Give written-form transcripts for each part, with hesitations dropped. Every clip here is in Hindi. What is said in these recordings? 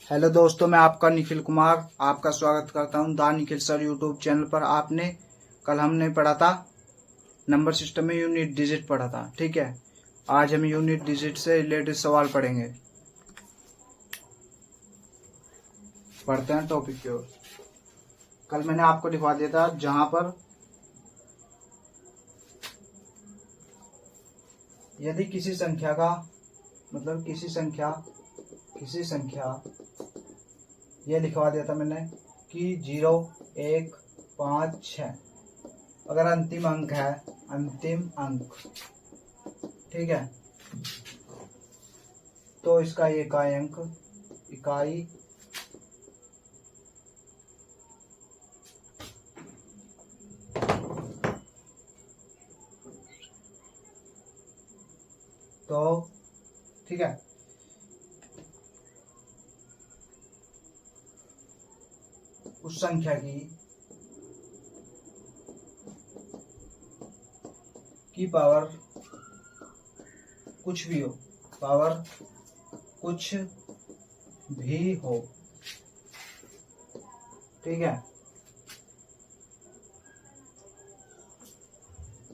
हेलो दोस्तों, मैं आपका निखिल कुमार आपका स्वागत करता हूं the Nikhil sir YouTube channel पर। कल हमने पढ़ा था नंबर सिस्टम में यूनिट डिजिट पढ़ा था। ठीक है, आज हम यूनिट डिजिट से रिलेटेड सवाल पढ़ेंगे। पढ़ते हैं टॉपिक की ओर। कल मैंने आपको लिखवा दिया था जहां पर यदि किसी संख्या का मतलब किसी संख्या ये लिखवा दिया था मैंने कि 0, 1, 5, 6 अगर अंतिम अंक है, ठीक है, तो इसका इकाई तो ठीक है, उस संख्या की पावर कुछ भी हो, ठीक है,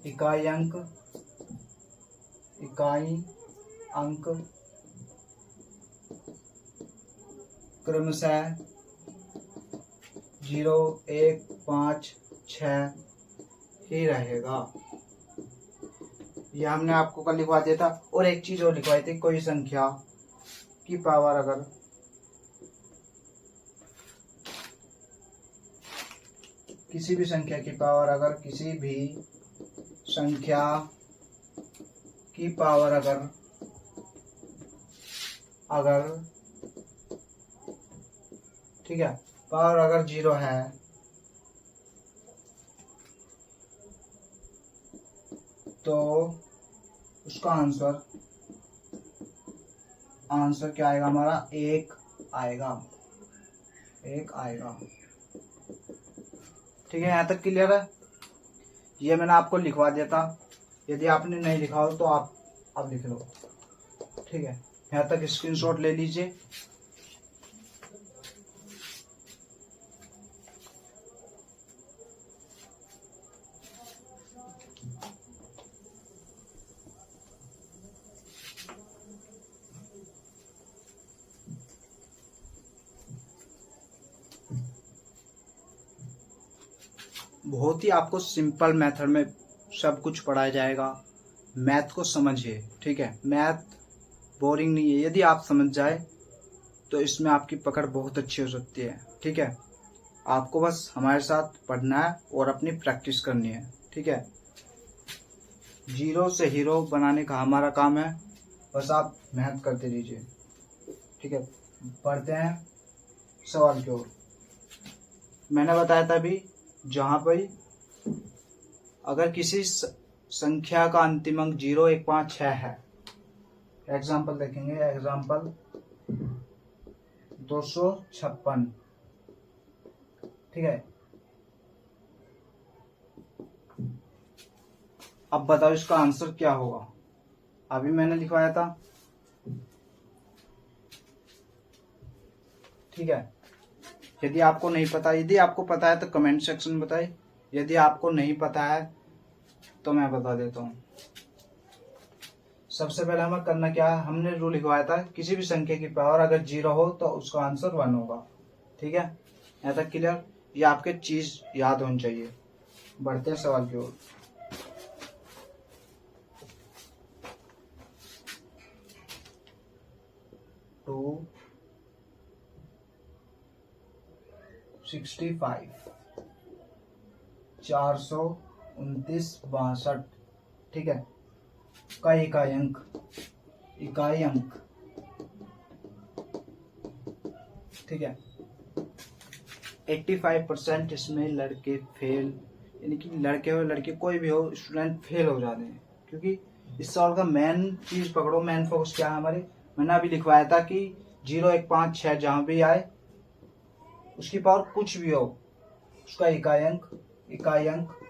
इकाई अंक क्रमशः 0, 1, 5, 6 ही रहेगा। यह हमने आपको कल लिखवा दिया था। और एक चीज और लिखवाई थी, कोई संख्या की पावर अगर किसी भी संख्या की पावर अगर ठीक है, पावर अगर 0 है तो उसका आंसर क्या आएगा हमारा? 1 आएगा। ठीक है, यहाँ तक क्लियर है। ये मैंने आपको लिखवा दिया था। यदि आपने नहीं लिखा हो तो आप लिख लो। ठीक है, यहाँ तक स्क्रीनशॉट ले लीजिए। बहुत ही आपको सिंपल मेथड में सब कुछ पढ़ाया जाएगा। मैथ को समझिए, ठीक है, मैथ बोरिंग नहीं है। यदि आप समझ जाए तो इसमें आपकी पकड़ बहुत अच्छी हो सकती है। ठीक है, आपको बस हमारे साथ पढ़ना है और अपनी प्रैक्टिस करनी है। ठीक है, 0 से हीरो बनाने का हमारा काम है, बस आप मेहनत करते रहिए। ठीक है, पढ़ते हैं सवाल की ओर। मैंने बताया था अभी, जहां पर अगर किसी संख्या का अंतिम अंक 0, 1, 5, 6 है। एग्जाम्पल देखेंगे, एग्जाम्पल 256। ठीक है, अब बताओ इसका आंसर क्या होगा? अभी मैंने लिखवाया था। ठीक है, यदि आपको नहीं पता, यदि आपको पता है तो कमेंट सेक्शन में बताइए। यदि आपको नहीं पता है तो मैं बता देता हूँ। सबसे पहले हमें करना क्या है, हमने रूल लिखवाया था किसी भी संख्या की पावर अगर 0 हो तो उसका आंसर 1 होगा। ठीक है, यहाँ तक क्लियर? ये आपके चीज याद होनी चाहिए। बढ़ते हैं सवाल की ओर। टू 65 429 62। ठीक है, का इकाई अंक ठीक है, 85% इसमें लड़के फेल, यानी कि लड़के हो लड़के कोई भी हो, स्टूडेंट फेल हो जाते हैं। क्योंकि इस सवाल का मेन चीज पकड़ो, मेन फोकस क्या है हमारे। मैंने अभी लिखवाया था कि 0, 1, 5, 6 जहां भी आए उसकी पावर कुछ भी हो, उसका इकाई अंक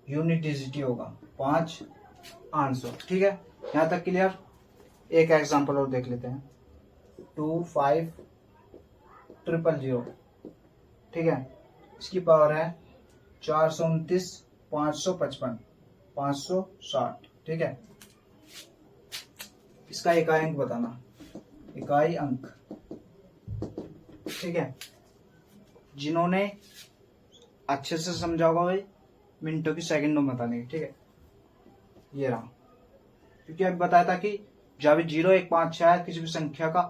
यूनिट डिजिट ही होगा, 5 आंसर। ठीक है, यहां तक क्लियर? एक एग्जांपल और देख लेते हैं। 2, 5, 000, ठीक है। इसकी पावर है 429, 555, 560, ठीक है। इसका इकाई अंक बताना, इकाई अंक, ठीक है। जिन्होंने अच्छे से समझा होगा भाई मिनटों की सेकंडों में बताने की, ठीक है। ये रहा, क्योंकि अभी बताया था कि जब 0, 1, 5, 6 किसी भी संख्या का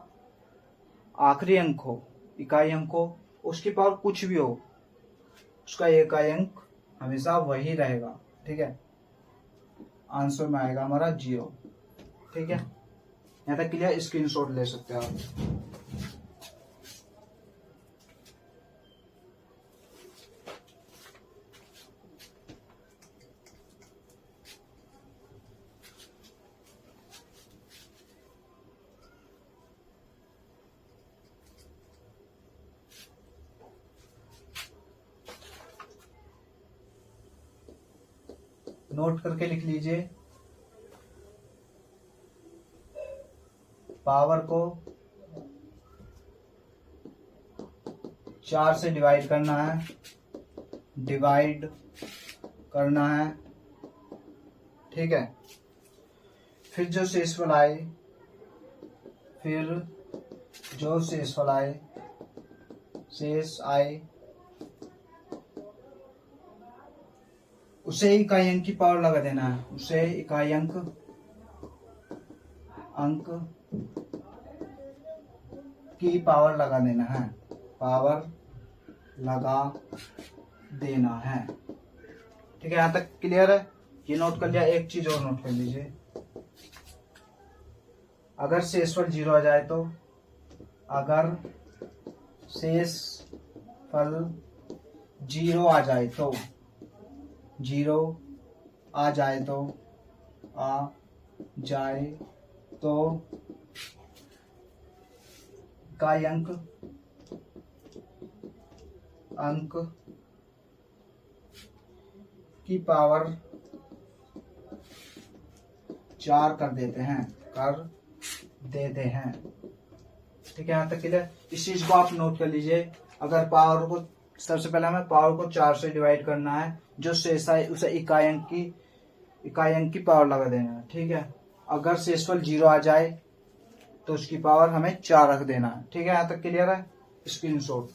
आखिरी अंक हो, इकाई अंक हो, उसकी पावर कुछ भी हो, उसका इकाई अंक हमेशा वही रहेगा, ठीक है। आंसर में आएगा हमारा 0, ठीक है। यहाँ तक क्लियर, स्क्रीनशॉट ले सकते हैं आप। नोट करके लिख लीजिए, पावर को 4 से डिवाइड करना है, ठीक है। फिर जो शेषफल आए, शेष आए, उसे इकाई अंक की पावर लगा देना है, उसे इकाई अंक की पावर लगा देना है, ठीक है। यहां तक क्लियर है, ये नोट कर लिया। एक चीज और नोट कर लीजिए, अगर शेषफल 0 आ जाए तो, अगर शेषफल 0 आ जाए तो, इकाई अंक की पावर 4 कर देते हैं, ठीक है। यहाँ तक क्लियर। इस चीज को आप नोट कर लीजिए। अगर पावर को, सबसे पहले हमें पावर को 4 से डिवाइड करना है, जो शेष है उसे इकाई अंक की पावर लगा देना है, ठीक है। अगर शेषफल 0 आ जाए तो उसकी पावर हमें 4 रख देना है, ठीक है। यहाँ तक क्लियर है, स्क्रीनशॉट।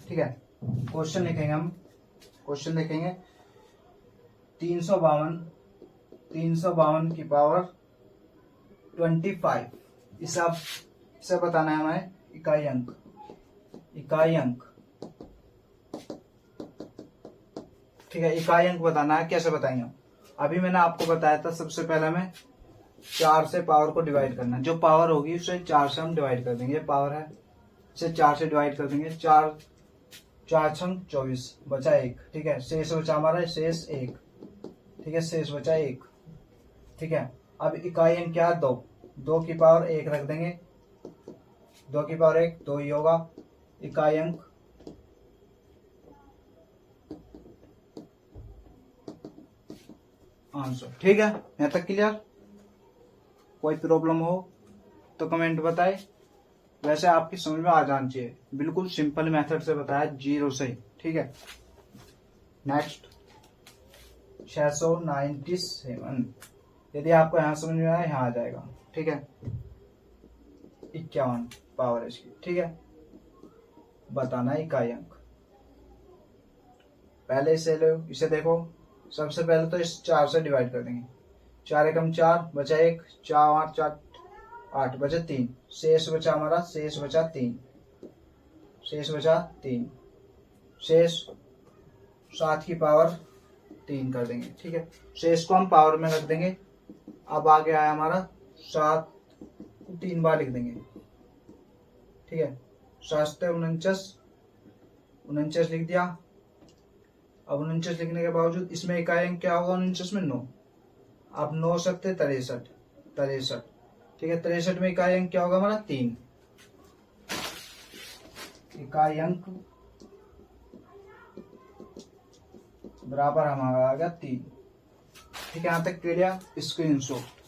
ठीक है, क्वेश्चन लिखेंगे 352 की पावर 25, इसे बताना है हमें इकाई अंक, ठीक है। इकाई अंक बताना है, कैसे बताएंगे हम? अभी मैंने आपको बताया था, सबसे पहले हमें 4 से पावर को डिवाइड करना है, जो पावर होगी उसे 4 से हम डिवाइड कर देंगे। ये पावर है, इसे 4 से डिवाइड कर देंगे, 4 छंग 24, बचा 1, ठीक है। शेष बचा हमारा शेष 1, ठीक है, शेष बचा 1, ठीक है। अब इकाई अंक क्या है? 2 की पावर 1 रख देंगे, 2 की पावर 1 2 ही होगा इकाई अंक, आंसर, ठीक है। यहां तक क्लियर? कोई प्रॉब्लम हो तो कमेंट बताए। वैसे आपकी समझ में आ जाना चाहिए, बिल्कुल सिंपल मेथड से बताया, 0 से, ठीक है। नेक्स्ट 697, यदि आपको यहां समझ में आया, यहां आ जाएगा, ठीक है। 51 पावर इसकी, ठीक है। बताना इकाई अंक, पहले इसे लो, इसे देखो। सबसे पहले तो इस 4 से डिवाइड कर देंगे, 4 एकम 4, बचा 1, 4 8 4 8, बचा 3, शेष बचा हमारा, शेष बचा 3, शेष 7 की पावर 3 कर देंगे, ठीक है। शेष को हम पावर में रख देंगे। अब आगे आया हमारा 7 को 3 बार लिख देंगे, ठीक है। 7 49, 49 लिख दिया। अब 49 लिखने के बावजूद इसमें इकाई अंक क्या होगा 49 में 9। अब 9 सकते 63, 63, ठीक है। 63 में इकाई अंक क्या होगा हमारा 3, इकाई अंक बराबर हमारा आ गया 3, ठीक है। यहां तक क्लियर। स्क्रीनशॉट।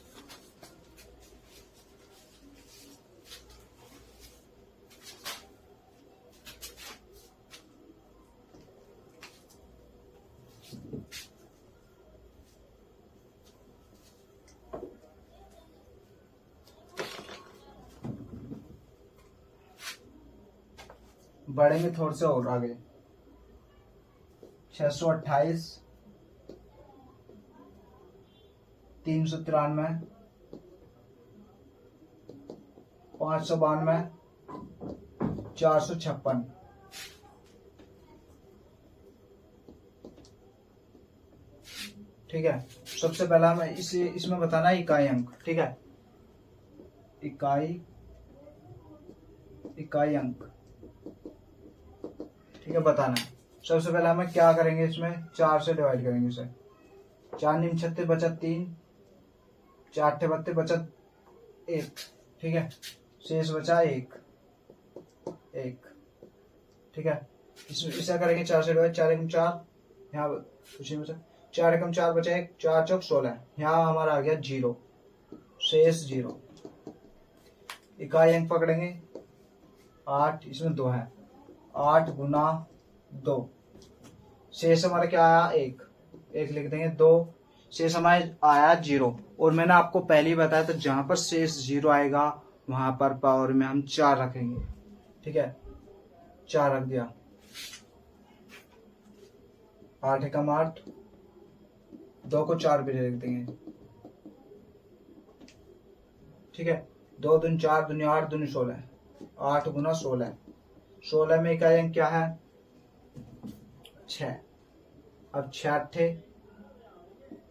बढ़ेंगे थोड़े से और आगे। 628, 393, 592, 456, ठीक है। सबसे पहला हमें इसमें बताना है इकाई अंक, ठीक है। इकाई अंक, ठीक है, बताना है। सबसे पहले हमें क्या करेंगे, इसमें 4 से डिवाइड करेंगे इसे। 4 नीम 36 बचा 3, 4 अट्ठे 32 बचा 1, ठीक है। शेष बचा 1, ठीक है। इसे करेंगे 4 से डिवाइड। 4 एकम 4, यहाँ उसी में से 4 एकम 4 बचा 1, 4 चौक 16, यहाँ हमारा आ गया 0, शेष 0। इकाई अंक पकड़ेंगे 8, इसमें 2 है, 8 गुना 2, शेष हमारा क्या आया 1, 1 लिख देंगे। 2 शेष हमारे आया 0। और मैंने आपको पहले ही बताया था जहां पर शेष 0 आएगा वहां पर पावर में हम 4 रखेंगे, ठीक है। 4 रख दिया। 8 एकम 8, 2 को 4 भी लिख देंगे, ठीक है। 2 दूनी 4, दूनी 8, दूनी 16, 8 गुना 16, 16 में इकाई अंक क्या है 6। अब 6 अट्ठे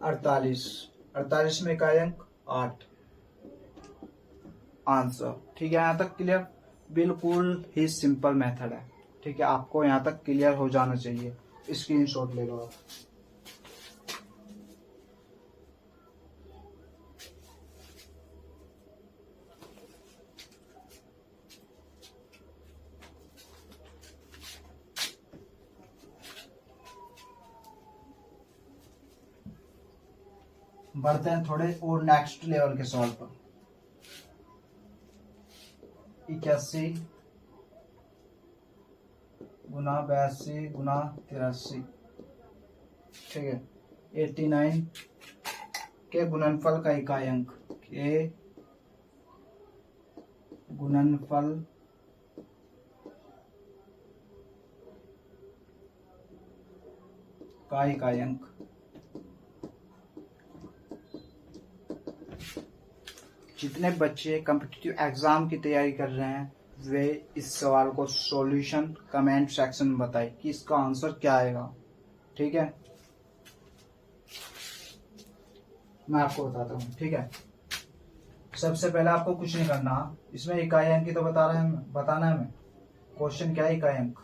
48, 48 में इकाई अंक 8, आंसर, ठीक है। यहां तक क्लियर। बिल्कुल ही सिंपल मेथड है, ठीक है। आपको यहां तक क्लियर हो जाना चाहिए। स्क्रीनशॉट ले लो आप। बढ़ते हैं थोड़े और नेक्स्ट लेवल के सवाल पर। 81 गुना 82 गुना 83, ठीक है। 89 के गुणनफल का इकाई अंक, के गुणनफल का इकाई अंक। जितने बच्चे कॉम्पिटिटिव एग्जाम की तैयारी कर रहे हैं वे इस सवाल को सॉल्यूशन कमेंट सेक्शन में बताएं कि इसका आंसर क्या आएगा, ठीक है। मैं आपको बताता हूँ, ठीक है। सबसे पहले आपको कुछ नहीं करना, इसमें इकाई अंक की तो बताना है हमें। क्वेश्चन क्या है इकाई अंक,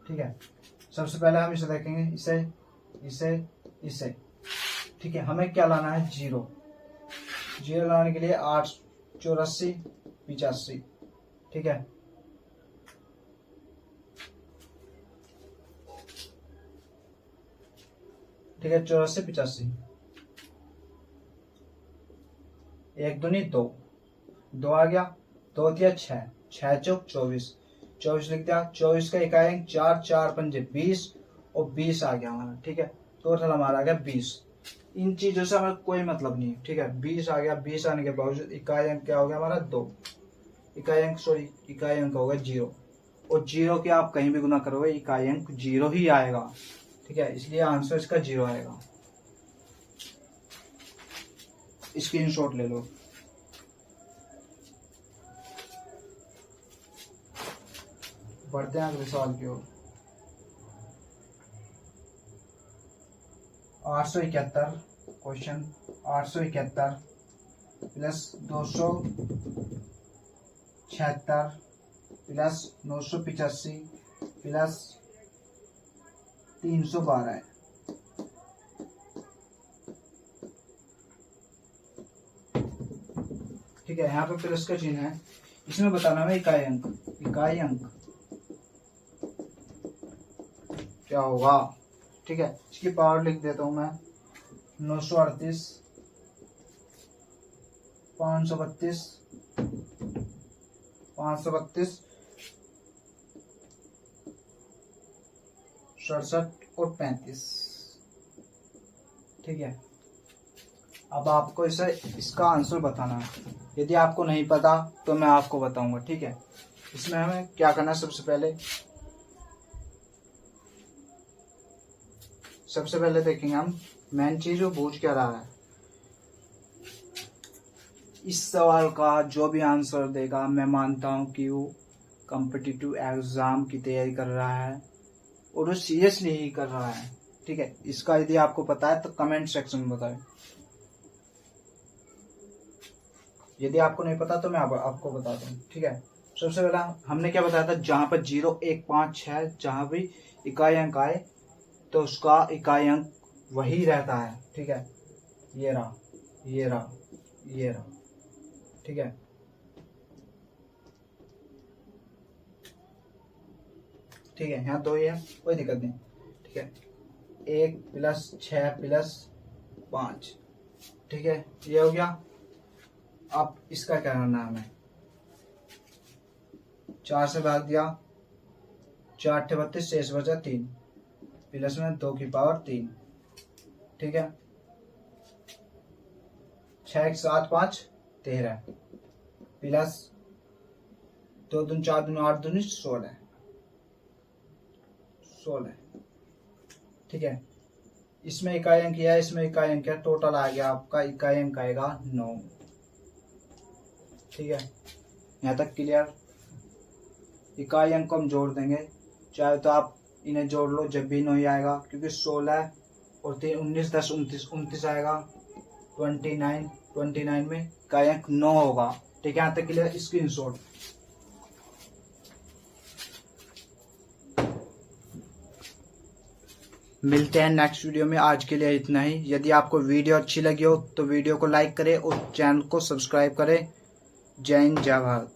ठीक है। सबसे पहले हम इसे देखेंगे, इसे, ठीक है। हमें क्या लाना है 0 लाने के लिए 8 84 85, ठीक है। ठीक है 84 85, 1 दूनी 2, 2 आ गया। 2 दिया 6, 6 चौक 24, 24 लिख दिया। 24 का इकाई अंक 4, 4 पंजे 20 और 20 आ गया हमारा, ठीक है। टोटल हमारा आ गया 20। इन चीजों से हमें कोई मतलब नहीं है, ठीक है। 20 आ गया। 20 आने के बावजूद इकाई अंक क्या हो गया हमारा 2, इकाई अंक होगा 0। और 0 के आप कहीं भी गुना करोगे इकाई अंक 0 ही आएगा, ठीक है। इसलिए आंसर इसका 0 आएगा। स्क्रीनशॉट ले लो। बढ़ते हैं अगले सवाल की ओर। 871 क्वेश्चन 871 प्लस 276 प्लस 985 प्लस 312 है। ठीक है, यहाँ पे प्लस का चिन्ह है, इसमें बताना है इकाई अंक। इकाई अंक क्या होगा? ठीक है, इसकी पावर लिख देता हूं मैं 938 532 532 67 और 35। ठीक है, अब आपको इसका आंसर बताना है। यदि आपको नहीं पता तो मैं आपको बताऊंगा। ठीक है, इसमें हमें क्या करना है? सबसे पहले देखेंगे हम मेन चीज वो पूछ क्या रहा है। इस सवाल का जो भी आंसर देगा, मैं मानता हूं कि वो कॉम्पिटिटिव एग्जाम की तैयारी कर रहा है और वो सीरियसली ही कर रहा है। ठीक है, इसका यदि आपको पता है तो कमेंट सेक्शन में बताएं। यदि आपको नहीं पता तो मैं आपको बताता हूँ। ठीक है, सबसे पहला हमने क्या बताया था, जहां पर 0 1 5 6 जहां भी इकाई अंक आए तो उसका इकाई अंक वही रहता है। ठीक है, ये रहा, ये रहा, ये रहा। ठीक है, ठीक है, यहाँ 2 ही है, कोई दिक्कत नहीं। ठीक है, 1 प्लस 6 प्लस 5। ठीक है, ये हो गया। अब इसका क्या करना है हमें? 4 से भाग दिया, 4 8 32 शेष बचा 3 प्लस में 2 की पावर 3। ठीक है, 6 1 7 5 13 प्लस 2 दूनी 4 दूनी 8 दूनी 16। ठीक है, इसमें इकाई अंक है, इसमें इकाई अंक है, टोटल आ गया आपका इकाई अंक आएगा 9। ठीक है, यहाँ तक क्लियर? इकाई अंक को हम जोड़ देंगे, चाहे तो आप इन्हें जोड़ लो, जब भी 9 ही आएगा, क्योंकि 16 और 3 19 10 29 आएगा 29 में इकाई अंक 9 होगा। ठीक है, यहाँ तक क्लियर? स्क्रीनशॉट। मिलते हैं नेक्स्ट वीडियो में। आज के लिए इतना ही। यदि आपको वीडियो अच्छी लगी हो तो वीडियो को लाइक करें और चैनल को सब्सक्राइब करें। जय हिंद, जय भारत।